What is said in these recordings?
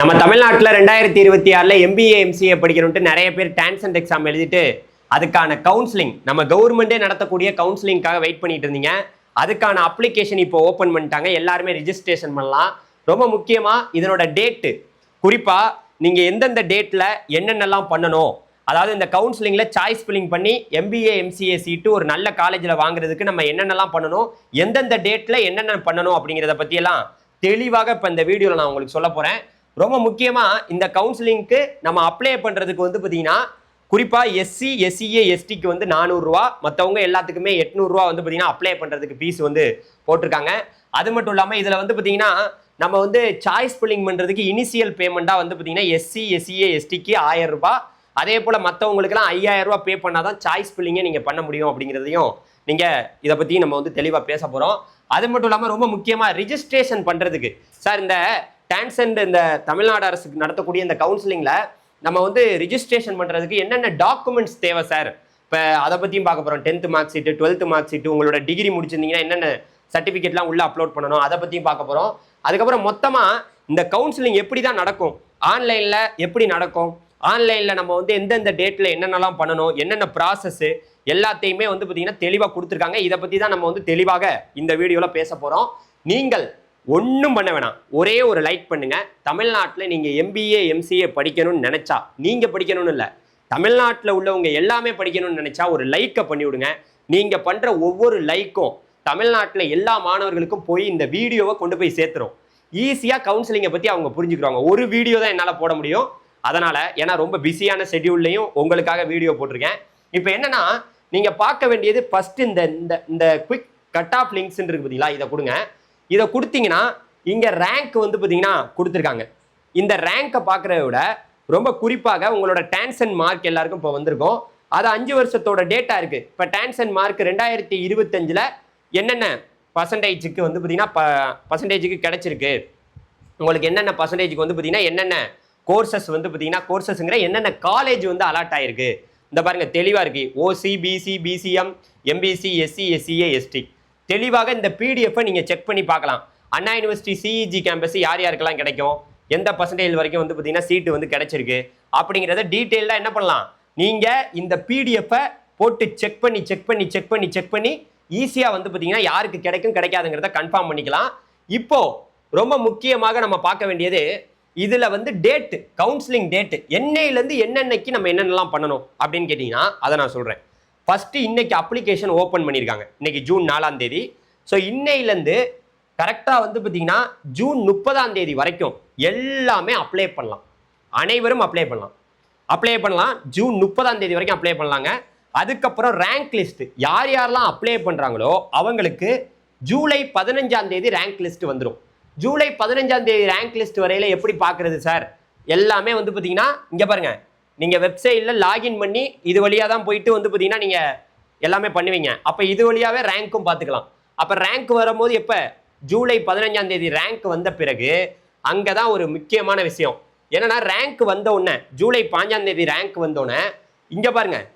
நம்ம தமிழ்நாட்டில் 2026 MBA MCA படிக்கணும்ட்டு நிறைய பேர் டான்சன்ட் எக்ஸாம் எழுதிட்டு அதுக்கான கவுன்சிலிங் நம்ம கவர்மெண்டே நடத்தக்கூடிய கவுன்சிலிங்காக வெயிட் பண்ணிட்டு இருந்தீங்க. அதுக்கான அப்ளிகேஷன் இப்போ ஓப்பன் பண்ணிட்டாங்க. எல்லாருமே ரிஜிஸ்ட்ரேஷன் பண்ணலாம். ரொம்ப முக்கியமாக இதனோட டேட்டு, குறிப்பாக நீங்கள் எந்தெந்த டேட்டில் என்னென்னலாம் பண்ணணும், அதாவது இந்த கவுன்சிலிங்கில் சாய்ஸ் ஃபில்லிங் பண்ணி MBA MCA சீட்டு ஒரு நல்ல காலேஜில் வாங்குறதுக்கு நம்ம என்னென்னலாம் பண்ணணும், எந்தெந்த டேட்டில் என்னென்ன பண்ணணும் அப்படிங்கிறத பற்றியெல்லாம் தெளிவாக இப்போ இந்த வீடியோவில் நான் உங்களுக்கு சொல்ல போகிறேன். ரொம்ப முக்கியமாக இந்த கவுன்சிலிங்க்கு நம்ம அப்ளை பண்ணுறதுக்கு பார்த்தீங்கன்னா குறிப்பாக SC SCA STக்கு 400 ரூபா, மற்றவங்க எல்லாத்துக்குமே 800 ரூபா பார்த்தீங்கன்னா அப்ளை பண்ணுறதுக்கு ஃபீஸ் போட்டிருக்காங்க. அது மட்டும் இல்லாமல் இதில் பார்த்தீங்கன்னா நம்ம சாய்ஸ் ஃபில்லிங் பண்ணுறதுக்கு இனிஷியல் பேமெண்ட்டாக பார்த்தீங்கன்னா SC SCA STக்கு 1000 ரூபா, அதே போல் மற்றவங்களுக்குலாம் 5000 ரூபா பே பண்ணால் தான் சாய்ஸ் ஃபில்லிங்கை நீங்கள் பண்ண முடியும் அப்படிங்கிறதையும் நீங்கள் இதை பற்றி நம்ம தெளிவாக பேச போகிறோம். அது மட்டும் இல்லாமல் ரொம்ப முக்கியமாக ரிஜிஸ்ட்ரேஷன் பண்ணுறதுக்கு சார் இந்த டான்சன்ட் இந்த தமிழ்நாடு அரசுக்கு நடத்தக்கூடிய இந்த கவுன்சிலிங்கில் நம்ம ரிஜிஸ்ட்ரேஷன் பண்ணுறதுக்கு என்னென்ன டாக்குமெண்ட்ஸ் தேவை சார், இப்போ அதை பற்றியும் பார்க்க போகிறோம். 10th mark sheet, 12th mark sheet, உங்களோட டிகிரி முடிச்சிருந்தீங்கன்னா என்னென்ன சர்டிஃபிகேட்லாம் உள்ளே அப்லோட் பண்ணணும், அதை பற்றியும் பார்க்க போகிறோம். அதுக்கப்புறம் மொத்தமாக இந்த கவுன்சிலிங் எப்படி தான் நடக்கும், ஆன்லைனில் எப்படி நடக்கும், ஆன்லைனில் நம்ம எந்தெந்த டேட்டில் என்னென்னலாம் பண்ணணும், என்னென்ன ப்ராசஸ்ஸு எல்லாத்தையுமே பார்த்தீங்கன்னா தெளிவாக கொடுத்துருக்காங்க. இதை பற்றி தான் நம்ம தெளிவாக இந்த வீடியோவில் பேச போகிறோம். நீங்கள் ஒன்றும் பண்ண வேணாம், ஒரே ஒரு லைக் பண்ணுங்க. தமிழ்நாட்டில் நீங்கள் MBA MCA படிக்கணும்னு நினைச்சா, நீங்கள் படிக்கணும்னு இல்லை, தமிழ்நாட்டில் உள்ளவங்க எல்லாமே படிக்கணும்னு நினைச்சா ஒரு லைக்கை பண்ணி விடுங்க. நீங்கள் பண்ணுற ஒவ்வொரு லைக்கும் தமிழ்நாட்டில் எல்லா மாணவர்களுக்கும் போய் இந்த வீடியோவை கொண்டு போய் சேர்த்துரும். ஈஸியாக கவுன்சிலிங்கை பற்றி அவங்க புரிஞ்சுக்கிறாங்க. ஒரு வீடியோ தான் என்னால் போட முடியும், அதனால் ஏன்னா ரொம்ப பிஸியான ஷெட்யூல்லையும் உங்களுக்காக வீடியோ போட்டிருக்கேன். இப்போ என்னன்னா நீங்கள் பார்க்க வேண்டியது ஃபஸ்ட்டு இந்த குவிக் கட் ஆஃப் லிங்க்ஸ் இருக்கு பார்த்தீங்களா, இதை கொடுங்க. இதை கொடுத்தீங்கன்னா இங்கே ரேங்க் பார்த்தீங்கன்னா கொடுத்துருக்காங்க. இந்த ரேங்கை பார்க்குறத விட ரொம்ப குறிப்பாக உங்களோட டான்சன்ட் மார்க் எல்லாருக்கும் இப்போ வந்திருக்கும். அது 5 வருஷத்தோட டேட்டா இருக்குது. இப்போ டான்சன்ட் மார்க் 2025 என்னென்ன பர்சன்டேஜுக்கு பார்த்தீங்கன்னா பர்சன்டேஜுக்கு கிடைச்சிருக்கு, உங்களுக்கு என்னென்ன பர்சன்டேஜுக்கு பார்த்தீங்கன்னா என்னென்ன கோர்சஸ் பார்த்தீங்கன்னா கோர்சஸ்ங்கிற என்னென்ன காலேஜ் அலாட் ஆயிருக்கு இந்த பாருங்க தெளிவாக இருக்கு. OC BC BCM MBC SC SCA ST தெளிவாக இந்த பிடிஎஃப்பை நீங்கள் செக் பண்ணி பார்க்கலாம். அண்ணா யூனிவர்சிட்டி CEG கேம்பஸ் யார் யாருக்கெல்லாம் கிடைக்கும், எந்த பர்சன்டேஜ் வரைக்கும் பார்த்தீங்கன்னா சீட்டு கிடைச்சிருக்கு அப்படிங்கிறத டீட்டெயிலாக என்ன பண்ணலாம், நீங்கள் இந்த பிடிஎஃப்பை போட்டு செக் பண்ணி ஈஸியாக பார்த்தீங்கன்னா யாருக்கு கிடைக்கும் கிடைக்காதுங்கிறத கன்ஃபார்ம் பண்ணிக்கலாம். இப்போ ரொம்ப முக்கியமாக நம்ம பார்க்க வேண்டியது இதில் டேட்டு, கவுன்சிலிங் டேட்டு என்னையிலேருந்து என்னென்னைக்கு நம்ம என்னென்னலாம் பண்ணணும் அப்படின்னு கேட்டிங்கன்னா அதை நான் சொல்கிறேன். ஃபஸ்ட்டு இன்னைக்கு அப்ளிகேஷன் ஓப்பன் பண்ணியிருக்காங்க. இன்னைக்கு ஜூன் 4ஆம் தேதி. ஸோ இன்னையிலேருந்து கரெக்டாக பார்த்தீங்கன்னா ஜூன் 30ஆம் தேதி வரைக்கும் எல்லாமே அப்ளை பண்ணலாம். அனைவரும் அப்ளை பண்ணலாம். ஜூன் 30ஆம் தேதி வரைக்கும் அப்ளை பண்ணலாங்க. அதுக்கப்புறம் ரேங்க் லிஸ்ட் யார் யாரெல்லாம் அப்ளை பண்ணுறாங்களோ அவங்களுக்கு ஜூலை 15ஆம் தேதி ரேங்க் லிஸ்ட் வந்துடும். ஜூலை 15ஆம் தேதி ரேங்க் லிஸ்ட் வரையில் எப்படி பார்க்குறது சார், எல்லாமே பார்த்தீங்கன்னா இங்கே பாருங்கள், நீங்கள் வெப்சைட்டில் லாகின் பண்ணி இது வழியாக தான் போயிட்டு பார்த்தீங்கன்னா நீங்கள் எல்லாமே பண்ணுவீங்க. அப்போ இது வழியாகவே ரேங்க்கும் பார்த்துக்கலாம். அப்போ ரேங்க் வரும்போது எப்போ, ஜூலை 15ஆம் தேதி ரேங்க் வந்த பிறகு அங்கே தான் ஒரு முக்கியமான விஷயம் என்னென்னா, ரேங்க் வந்த உடனே ஜூலை 5ஆம் தேதி ரேங்க் வந்தோடனே இங்கே பாருங்கள்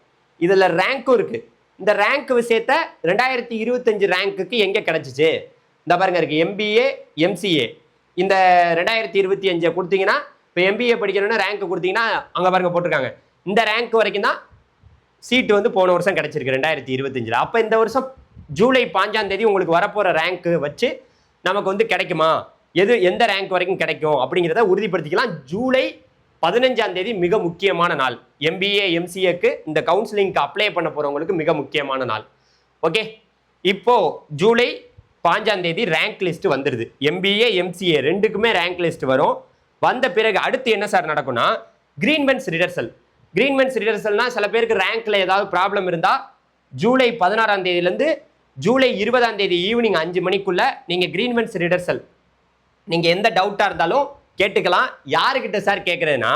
இதில் ரேங்க்கும் இருக்குது. இந்த ரேங்க் விஷயத்த 2025 ரேங்க்குக்கு எங்கே கிடச்சிச்சு இந்த பாருங்க இருக்குது. MBA MCA இந்த 2025 கொடுத்தீங்கன்னா, இப்போ MBA படிக்கணும்னா ரேங்க் கொடுத்தீங்கன்னா அங்கே பாருங்க போட்டிருக்காங்க. இந்த ரேங்க் வரைக்கும் தான் சீட்டு போன வருஷம் கிடச்சிருக்கு 2025. அப்போ இந்த வருஷம் ஜூலை 5ஆம் தேதி உங்களுக்கு வரப்போகிற ரேங்க்கு வச்சு நமக்கு கிடைக்குமா, எந்த ரேங்க் வரைக்கும் கிடைக்கும் அப்படிங்கிறத உறுதிப்படுத்திக்கலாம். ஜூலை 15ஆம் தேதி மிக முக்கியமான நாள். MBA MCAக்கு இந்த கவுன்சிலிங்க்கு அப்ளை பண்ண போகிறவங்களுக்கு மிக முக்கியமான நாள். ஓகே, இப்போ ஜூலை 5ஆம் தேதி ரேங்க் லிஸ்ட் வந்துடுது. MBA MCA ரெண்டுக்குமே ரேங்க் லிஸ்ட் வரும். வந்த பிறகு அடுத்து என்ன சார் நடக்கும்னா, கிரீன்வென்ஸ் ரிடர்சல்னா சில பேருக்கு ரேங்க்ல ஏதாவது ப்ராப்ளம் இருந்தால் ஜூலை 16ஆம் தேதியிலேருந்து ஜூலை 20ஆம் தேதி ஈவினிங் 5 மணிக்குள்ள நீங்கள் கிரீன்வென்ஸ் ரிடர்சல் நீங்கள் எந்த டவுட்டாக இருந்தாலும் கேட்டுக்கலாம். யாருக்கிட்ட சார் கேட்குறதுன்னா,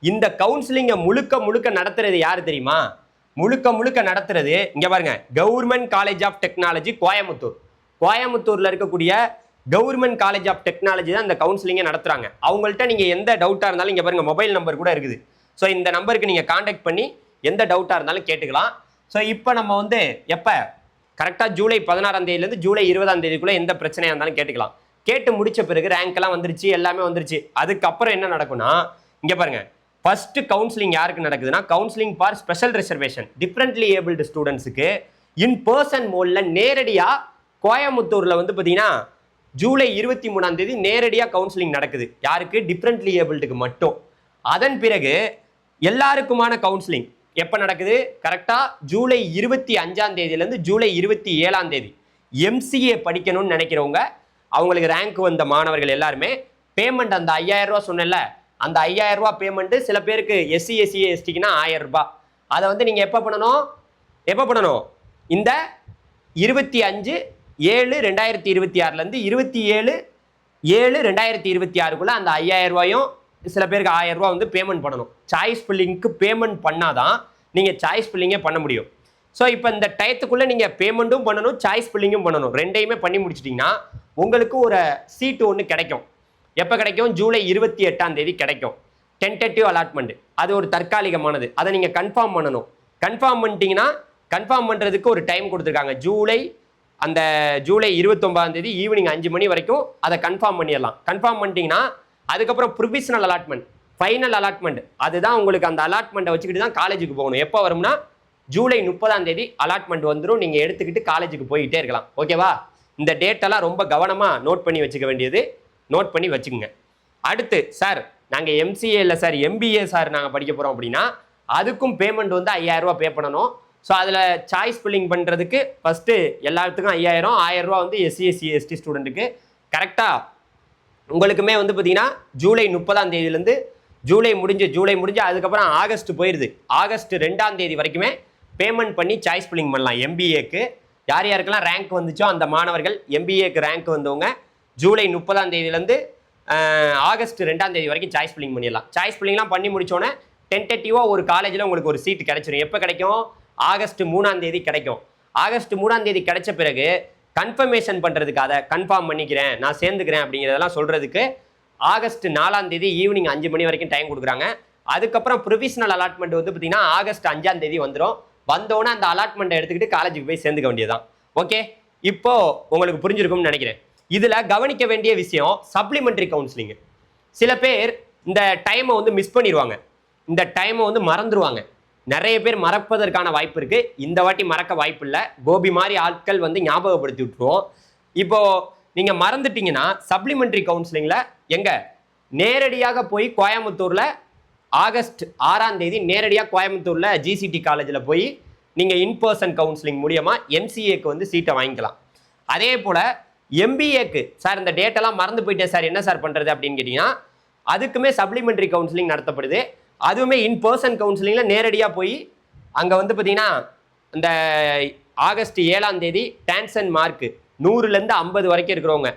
இந்த கவுன்சிலிங்கை முழுக்க நடத்துறது யார் தெரியுமா, முழுக்க நடத்துறது இங்கே பாருங்க, கவர்மெண்ட் காலேஜ் ஆஃப் டெக்னாலஜி கோயம்புத்தூரில் இருக்கக்கூடிய கவர்மெண்ட் காலேஜ் ஆஃப் டெக்னாலஜி தான் இந்த கவுன்சிலிங்கை நடத்துகிறாங்க. அவங்கள்ட்ட நீங்கள் எந்த டவுட்டாக இருந்தாலும் இங்கே பாருங்கள் மொபைல் நம்பர் கூட இருக்குது. ஸோ இந்த நம்பருக்கு நீங்கள் காண்டாக்ட் பண்ணி எந்த டவுட்டாக இருந்தாலும் கேட்டுக்கலாம். ஸோ இப்போ நம்ம எப்போ கரெக்டாக ஜூலை 16ஆம் தேதியிலேருந்து ஜூலை 20ஆம் தேதிக்குள்ளே எந்த பிரச்சனையாக இருந்தாலும் கேட்டுக்கலாம். கேட்டு முடிச்ச பிறகு ரேங்க் எல்லாம் வந்துருச்சு, எல்லாமே வந்துருச்சு. அதுக்கப்புறம் என்ன நடக்கும்னா, இங்க பாருங்க, ஃபர்ஸ்ட் கவுன்சிலிங் யாருக்கு நடக்குதுன்னா, counselling for special reservation differently abled ஸ்டூடெண்ட்ஸுக்கு இன் பர்சன் மோட்ல நேரடியா கோயம்புத்தூர்ல வந்து பாத்தீங்கன்னா ஜூலை 23ஆம் தேதி நேரடியா கவுன்சிலிங் நடக்குது. யாருக்கு? டிஃபரெண்ட்லி ஏபிள்டுக்கு மட்டும். அதன் பிறகு எல்லாருக்குமான கவுன்சிலிங் எப்ப நடக்குது? கரெக்டா ஜூலை 25ஆம் தேதியிலிருந்து ஜூலை 27ஆம் தேதி. எம்சிஏ படிக்கணும்னு நினைக்கிறவங்க, அவங்களுக்கு ரேங்க் வந்த மாணவர்கள் எல்லாருமே பேமெண்ட் அந்த 5000 ரூபாய் சொன்னேன்ல, அந்த 5000 ரூபாய் பேமெண்ட் சில பேருக்கு எஸ்சி எஸ்சி எஸ்டிக்குன்னா 1000 ரூபாய். அதை வந்து நீங்க எப்ப பண்ணணும்? இந்த 25/7/2026 27/7/2026 அந்த 5000 ரூபாயும் சில பேருக்கு 1000 ரூபாய் வந்து பேமெண்ட் பண்ணணும். சாய்ஸ் ஃபில்லிங்க்கு பேமெண்ட் பண்ணாதான் நீங்க சாய்ஸ் ஃபில்லிங்கே பண்ண முடியும். ஸோ இப்போ இந்த டயத்துக்குள்ள நீங்க பேமெண்ட்டும் பண்ணணும், சாய்ஸ் ஃபில்லிங்கும் பண்ணணும். ரெண்டையுமே பண்ணி முடிச்சிட்டிங்கன்னா உங்களுக்கு ஒரு சீட்டு ஒன்று கிடைக்கும். எப்போ கிடைக்கும்? ஜூலை 28ஆம் தேதி கிடைக்கும். டென்டேட்டிவ் அலாட்மெண்ட், அது ஒரு தற்காலிகமானது. அதை நீங்கள் கன்ஃபார்ம் பண்ணணும். கன்ஃபார்ம் பண்ணிட்டீங்கன்னா, கன்ஃபார்ம் பண்ணுறதுக்கு ஒரு டைம் கொடுத்துருக்காங்க. ஜூலை 29ஆம் தேதி ஈவினிங் 5 மணி வரைக்கும் அதை கன்ஃபார்ம் பண்ணிடலாம். கன்ஃபார்ம் பண்ணிட்டீங்கன்னா அதுக்கப்புறம் ப்ரொவிஷனல் அலாட்மெண்ட், ஃபைனல் அலாட்மெண்ட், அதுதான் உங்களுக்கு. அந்த அலாட்மெண்ட்டை வச்சுக்கிட்டு தான் காலேஜுக்கு போகணும். எப்போ வரும்னா ஜூலை 30ஆம் தேதி அலாட்மெண்ட் வந்துடும். நீங்கள் எடுத்துக்கிட்டு காலேஜுக்கு போயிட்டே இருக்கலாம். ஓகேவா? இந்த டேட்டெல்லாம் ரொம்ப கவனமாக நோட் பண்ணி வச்சுக்க வேண்டியது, நோட் பண்ணி வச்சுக்கோங்க. அடுத்து, சார் நாங்கள் எம்சிஏ இல்லை சார், எம்பிஏ சார் நாங்கள் படிக்க போகிறோம் அப்படின்னா அதுக்கும் பேமெண்ட் வந்து 5000 ரூபாய் பே பண்ணணும். ஸோ அதில் சாய்ஸ் ஃபில்லிங் பண்ணுறதுக்கு ஃபஸ்ட்டு எல்லாத்துக்கும் 1000 ரூபா வந்து எஸ்சி எஸ்சி எஸ்டி ஸ்டூடெண்ட்டுக்கு. கரெக்டாக உங்களுக்குமே வந்து பார்த்தீங்கன்னா ஜூலை 30ஆம் தேதியிலேருந்து ஜூலை முடிஞ்சு அதுக்கப்புறம் ஆகஸ்ட் போயிடுது. ஆகஸ்ட் 2ஆம் தேதி வரைக்குமே பேமெண்ட் பண்ணி சாய்ஸ் ஃபில்லிங் பண்ணலாம். எம்பிஏக்கு யார் யாருக்கெல்லாம் ரேங்க் வந்துச்சோ அந்த மாணவர்கள், எம்பிஏக்கு ரேங்க் வந்தவங்க ஜூலை 30ஆம் தேதியிலேருந்து ஆகஸ்ட் 2ஆம் தேதி வரைக்கும் சாய்ஸ் ஃபில்லிங் பண்ணிடலாம். சாய்ஸ் ஃபில்லிங்லாம் பண்ணி முடிச்சோன்னே டென்டேட்டிவாக ஒரு காலேஜில் உங்களுக்கு ஒரு சீட் கிடைச்சிடும். எப்போ கிடைக்கும்? ஆகஸ்ட் 3ஆம் தேதி கிடைக்கும். ஆகஸ்ட் 3ஆம் தேதி கிடைச்ச பிறகு கன்ஃபர்மேஷன் பண்ணுறதுக்கு, அதை கன்ஃபார்ம் பண்ணிக்கிறேன், நான் சேர்ந்துக்கிறேன் அப்படிங்கிறதெல்லாம் சொல்கிறதுக்கு ஆகஸ்ட் 4ஆம் தேதி ஈவினிங் 5 மணி வரைக்கும் டைம் கொடுக்குறாங்க. அதுக்கப்புறம் ப்ரொவிஷனல் அலாட்மெண்ட் வந்து பார்த்தீங்கன்னா ஆகஸ்ட் 5ஆம் தேதி வந்துடும். வந்தோன்னே அந்த அலாட்மெண்ட்டை எடுத்துக்கிட்டு காலேஜுக்கு போய் சேர்ந்துக்க வேண்டியதுதான். ஓகே, இப்போ உங்களுக்கு புரிஞ்சிருக்கும்னு நினைக்கிறேன். இதில் கவனிக்க வேண்டிய விஷயம் சப்ளிமெண்ட்ரி கவுன்சிலிங். சில பேர் இந்த டைமை வந்து மிஸ் பண்ணிடுவாங்க, இந்த டைமை வந்து மறந்துடுவாங்க. நிறைய பேர் மறப்பதற்கான வாய்ப்பு இருக்குது. இந்த வாட்டி மறக்க வாய்ப்பு இல்லை. கோபி மாதிரி ஆட்கள் வந்து ஞாபகப்படுத்தி விட்டுருவோம். இப்போ நீங்கள் மறந்துட்டீங்கன்னா சப்ளிமெண்ட்ரி கவுன்சிலிங்கில் எங்கே நேரடியாக போய் கோயம்புத்தூரில் ஆகஸ்ட் 6ஆம் தேதி நேரடியாக கோயம்புத்தூரில் ஜிசிடி காலேஜில் போய் நீங்கள் இன்பர்சன் கவுன்சிலிங் மூலியமாக எம்சிஏக்கு வந்து சீட்டை வாங்கிக்கலாம். அதே போல் எம்பிஏக்கு, சார் இந்த டேட்டெல்லாம் மறந்து போயிட்டேன் சார், என்ன சார் பண்ணுறது அப்படின்னு கேட்டிங்கன்னா அதுக்குமே சப்ளிமெண்ட்ரி கவுன்சிலிங் நடத்தப்படுது. அதுவுமே இன்பர்சன் கவுன்சிலிங்கில் நேரடியாக போய் அங்கே வந்து பார்த்தீங்கன்னா இந்த ஆகஸ்ட் 7ஆம் தேதி டான்சன் மார்க்கு 100லேருந்து 50 வரைக்கும் இருக்கிறவங்க,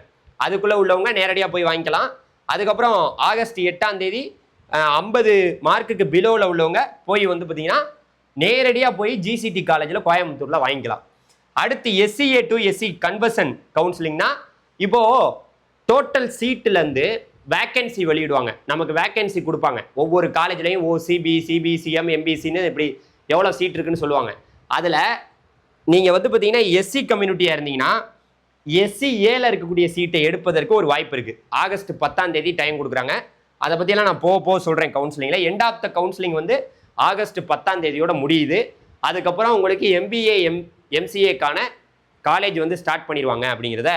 அதுக்குள்ளே உள்ளவங்க நேரடியாக போய் வாங்கிக்கலாம். அதுக்கப்புறம் ஆகஸ்ட் 8ஆம் தேதி 50 மார்க்குக்கு பிலோவில் உள்ளவங்க போய் வந்து பார்த்தீங்கன்னா நேரடியாக போய் ஜிசிடி காலேஜில் கோயம்புத்தூரில் வாங்கிக்கலாம். அடுத்து எஸ்சிஏ டு எஸ்சி கன்வர்ஷன் கவுன்சிலிங்னா, இப்போது டோட்டல் சீட்டுலேருந்து வேக்கன்சி வெளியிடுவாங்க. நமக்கு வேக்கன்சி கொடுப்பாங்க. ஒவ்வொரு காலேஜ்லையும் ஓசிபி, சிபிசிஎம், எம்பிசின்னு இப்படி எவ்வளோ சீட் இருக்குன்னு சொல்லுவாங்க. அதில் நீங்கள் வந்து பார்த்தீங்கன்னா எஸ்சி கம்யூனிட்டியாக இருந்தீங்கன்னா எஸ்சி ஏல இருக்கக்கூடிய சீட்டை எடுப்பதற்கு ஒரு வாய்ப்பு இருக்குது. ஆகஸ்ட் 10ஆம் தேதி டைம் கொடுக்குறாங்க. அதை பற்றியெல்லாம் நான் போக சொல்கிறேன் கவுன்சிலிங்கில். எண்ட் ஆஃப் த கவுன்சிலிங் வந்து ஆகஸ்ட் 10ஆம் தேதியோட முடியுது. அதுக்கப்புறம் உங்களுக்கு எம்பிஏ எம்சிஏக்கான காலேஜ் வந்து ஸ்டார்ட் பண்ணிடுவாங்க அப்படிங்கிறத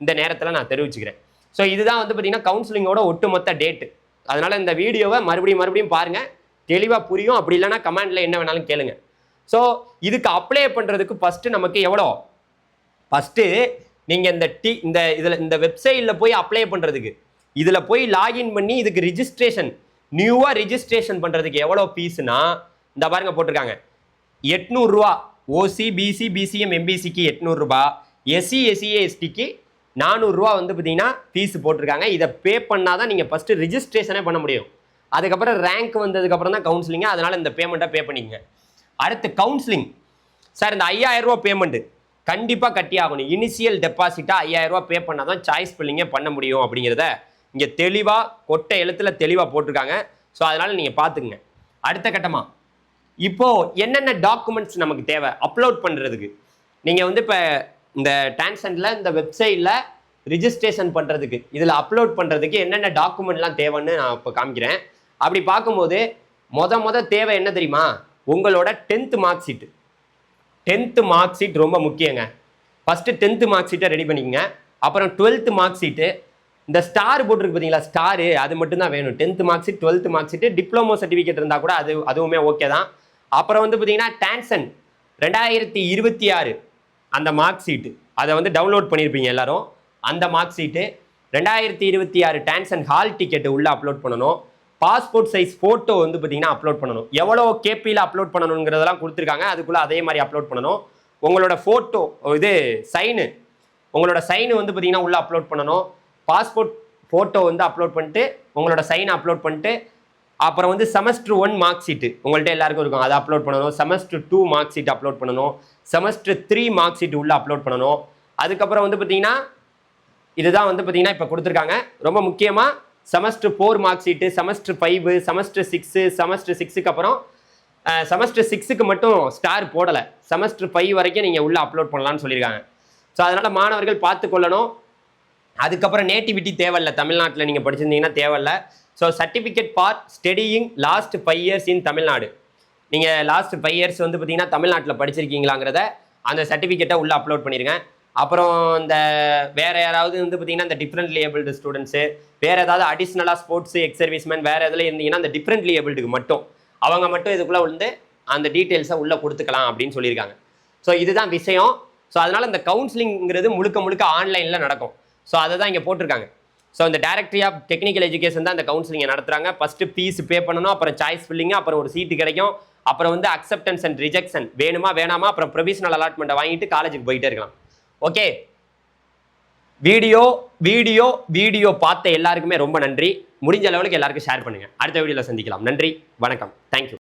இந்த நேரத்தில் நான் தெரிவிச்சுக்கிறேன். ஸோ இதுதான் வந்து பார்த்தீங்கன்னா கவுன்சிலிங்கோட ஒட்டுமொத்த டேட்டு. அதனால் இந்த வீடியோவை மறுபடியும் பாருங்கள், தெளிவாக புரியும். அப்படி இல்லைன்னா கமெண்டில் என்ன வேணாலும் கேளுங்க. ஸோ இதுக்கு அப்ளை பண்ணுறதுக்கு ஃபஸ்ட்டு நமக்கு எவ்வளோ, ஃபஸ்ட்டு நீங்கள் இந்த வெப்சைட்டில் போய் அப்ளை பண்ணுறதுக்கு, இதில் போய் லாகின் பண்ணி இதுக்கு ரிஜிஸ்ட்ரேஷன், நியூவாக ரிஜிஸ்ட்ரேஷன் பண்ணுறதுக்கு எவ்வளோ ஃபீஸ்னா இந்த பாருங்க போட்டிருக்காங்க 800 ரூபா. ஓசி, பிசி, பிசிஎம், எம்பிசிக்கு 800 ரூபா, எஸ்சி, எஸ்சிஏ, எஸ்டிக்கு 400 ரூபா வந்து பார்த்தீங்கன்னா ஃபீஸ் போட்டிருக்காங்க. இதை பே பண்ணால் தான் நீங்கள் ஃபஸ்ட்டு ரிஜிஸ்ட்ரேஷனே பண்ண முடியும். அதுக்கப்புறம் ரேங்க் வந்ததுக்கப்புறம் தான் கவுன்சிலிங்க. அதனால் இந்த பேமெண்ட்டை பே பண்ணிக்கங்க. அடுத்து கவுன்சிலிங், சார் இந்த 5000 ரூபா பேமெண்ட்டு கண்டிப்பாக கட்டி ஆகணும். இனிஷியல் டெபாசிட்டாக 5000 ரூபா பே பண்ணால் தான் சாய்ஸ் ஃபில்லிங்கே பண்ண முடியும் அப்படிங்கிறத இங்கே தெளிவாக கொட்டை எழுத்தில் தெளிவாக போட்டிருக்காங்க. ஸோ அதனால் நீங்கள் பார்த்துக்குங்க. அடுத்த கட்டமாக இப்போது என்னென்ன டாக்குமெண்ட்ஸ் நமக்கு தேவை அப்லோட் பண்ணுறதுக்கு, நீங்கள் வந்து இப்போ இந்த டான்சனில் இந்த வெப்சைட்டில் ரிஜிஸ்ட்ரேஷன் பண்ணுறதுக்கு இதில் அப்லோட் பண்ணுறதுக்கு என்னென்ன டாக்குமெண்ட்லாம் தேவைன்னு நான் இப்போ காமிக்கிறேன். அப்படி பார்க்கும்போது மொத தேவை என்ன தெரியுமா? உங்களோட 10th mark sheet. 10th mark sheet ரொம்ப முக்கியங்க. ஃபஸ்ட்டு 10th மார்க் ஷீட்டை ரெடி பண்ணிக்கங்க. அப்புறம் 12th மார்க் ஷீட்டு, இந்த ஸ்டார் போட்டிருக்கு பார்த்தீங்களா, ஸ்டாரு, அது மட்டும்தான் வேணும். 10th mark sheet, 12th mark sheet, diploma certificate இருந்தால் கூட அதுவுமே ஓகே தான். அப்புறம் வந்து பார்த்தீங்கன்னா டான்சன் 2026 அந்த மார்க் ஷீட்டு, அதை வந்து டவுன்லோட் பண்ணியிருப்பீங்க எல்லாரும். அந்த mark sheet, 2026 Tansen hall ticket உள்ளே அப்லோட் பண்ணணும். பாஸ்போர்ட் சைஸ் ஃபோட்டோ வந்து பார்த்தீங்கன்னா அப்லோட் பண்ணணும். எவ்வளோ கேபியில் அப்லோட் பண்ணணுங்கிறதெல்லாம் கொடுத்துருக்காங்க. அதுக்குள்ளே அதே மாதிரி அப்லோட் பண்ணணும். உங்களோட ஃபோட்டோ இது சைனு, உங்களோட சைனு வந்து பார்த்தீங்கன்னா உள்ளே அப்லோட் பண்ணணும். பாஸ்போர்ட் ஃபோட்டோ வந்து அப்லோட் பண்ணிட்டு உங்களோட சைனை அப்லோட் பண்ணிட்டு, அப்புறம் வந்து செமஸ்டர் 1 மார்க் ஷீட்டு உங்கள்கிட்ட எல்லாருக்கும் இருக்கும், அதை அப்லோட் பண்ணணும். செமஸ்டர் 2 மார்க் ஷீட் அப்லோட் பண்ணணும். செமஸ்டர் 3 மார்க் ஷீட் உள்ளே அப்லோட் பண்ணணும். அதுக்கப்புறம் வந்து பார்த்தீங்கன்னா இதுதான் வந்து பார்த்தீங்கன்னா இப்போ கொடுத்துருக்காங்க. ரொம்ப முக்கியமாக semester 4 mark sheet, semester 5, semester 6, semester 6க்கு அப்புறம் செமஸ்டர் 6க்கு மட்டும் ஸ்டார் போடலை, செமஸ்டர் 5 வரைக்கும் நீங்கள் உள்ளே அப்லோட் பண்ணலான்னு சொல்லியிருக்காங்க. ஸோ அதனால் மாணவர்கள் பார்த்து கொள்ளணும். அதுக்கப்புறம் நேட்டிவிட்டி தேவையில்லை, தமிழ்நாட்டில் நீங்கள் படிச்சிருந்தீங்கன்னா தேவையில்லை. So certificate for studying last 5 years in Tamil Nadu, நீங்கள் லாஸ்ட் 5 இயர்ஸ் வந்து பார்த்தீங்கன்னா தமிழ்நாட்டில் படிச்சிருக்கீங்களாங்கிறத அந்த சர்டிஃபிகேட்டை உள்ளே அப்லோட் பண்ணிடுங்க. அப்புறம் இந்த வேறு யாராவது வந்து பார்த்தீங்கன்னா இந்த டிஃப்ரெண்ட்லி ஏபிள்டு ஸ்டூடெண்ட்ஸு, வேறு ஏதாவது அடிஷ்னலாக ஸ்போர்ட்ஸு, எக்ஸ் சர்வீஸ்மேன், வேறு எதில் இருந்தீங்கன்னா அந்த டிஃப்ரெண்ட்லி ஏபிள்டுக்கு மட்டும் அவங்க மட்டும் இதுக்குள்ளே வந்து அந்த டீட்டெயில்ஸை உள்ளே கொடுத்துக்கலாம் அப்படின்னு சொல்லியிருக்காங்க. ஸோ இதுதான் விஷயம். ஸோ அதனால் இந்த கவுன்சிலிங்கிறது முழுக்க ஆன்லைனில் நடக்கும். ஸோ அதை தான் இங்கே போட்டிருக்காங்க. ஸோ இந்த டைரக்டரி ஆஃப் டெக்னிக்கல் எஜுகேஷன் தான் இந்த கவுன்சிலிங்கை நடத்துகிறாங்க. ஃபஸ்ட்டு ஃபீஸ் பே பண்ணணும், அப்புறம் சாய்ஸ் ஃபில்லிங்கு, அப்புறம் ஒரு சீட்டு கிடைக்கும், அப்புறம் வந்து அக்செப்டன்ஸ் அண்ட் ரிஜெக்ஷன் வேணுமா வேணாமா, அப்புறம் ப்ரொவிஷனல் அலாட்மெண்ட்டை வாங்கிட்டு காலேஜுக்கு போயிட்டே இருக்கலாம். ஓகே, வீடியோ பார்த்த எல்லாருக்குமே ரொம்ப நன்றி. முடிஞ்ச லெவலுக்கு எல்லாருக்கும் ஷேர் பண்ணுங்கள். அடுத்த வீடியோவில் சந்திக்கலாம். நன்றி, வணக்கம், தேங்க்யூ.